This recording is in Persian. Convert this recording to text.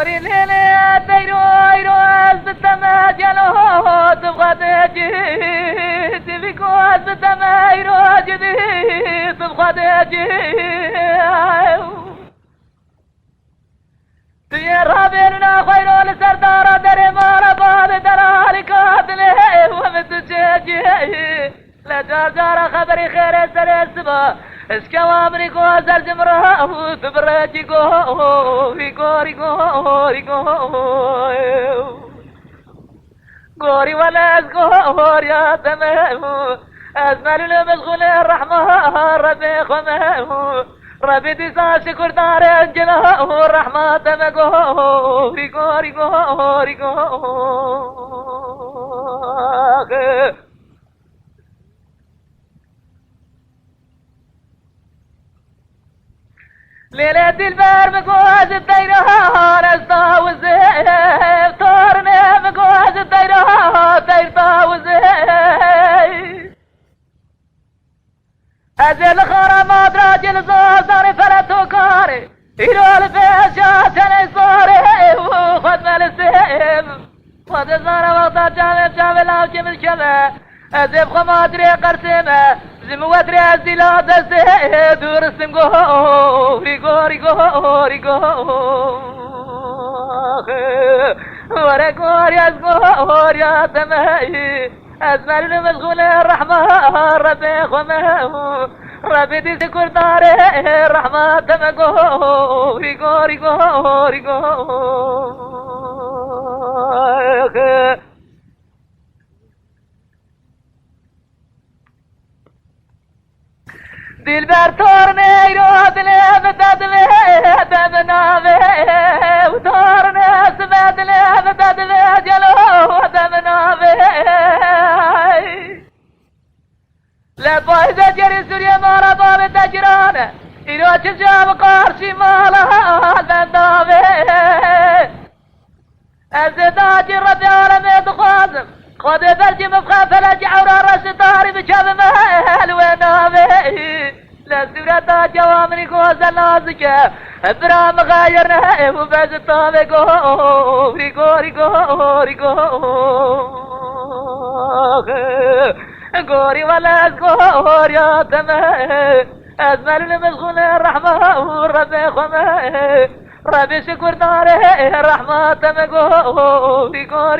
قوري ليلي ديروي روز بالتماجلو تبغى تجي تبي كوز بالتماجلو جديد تبغى تجي تيرها بيننا خير السردار دري مارا باد درالي قاتله ومتجي لا جار خبري خير سلسبا اسكوامري كو زرجمرا تبرجي كو ريكوري غوري ولا غور يا تمام أزمل المشغول الرحمة ربي خمام ربي تسا شكر دار انجله الرحمة تمقو ريكوري ليلة البار مقواز الديرها نستا وزيف طورنا مقواز الديرها ديرتا وزيف أزل خرم راجل زوزار فرتو كاري إلو الفيشات الإصاري وخد مالسيف خد الزارة وقتا جامل أو جمل شمع أزيب خماتري قرسمة زمواتري أزيلا دسته دور السمقو ريقو ورقور يزقور يا سماي أزمل المشغول الرحمة ربي خمه ربي دي سكر داره الرحمة تمقو ريقو دلبر تورني رود لبددله دمناوي وتورني سبدله بددله جلو دمناوي لبايز جري سوريا مارا باب تجران إروش جاب قارشي مالها دنداوي أزداج الربي عالمي تخازم خذ برجي مفخا فلج عورا رش داري بشاب مهل ونامي لا سورة جوامري قوز نازك برام غايرنا وبز الطابق غوري ولا غور يا تمام أزمل المشغول الرحمة ربي خمه ربي شكر داره الرحمة تمقو ريقو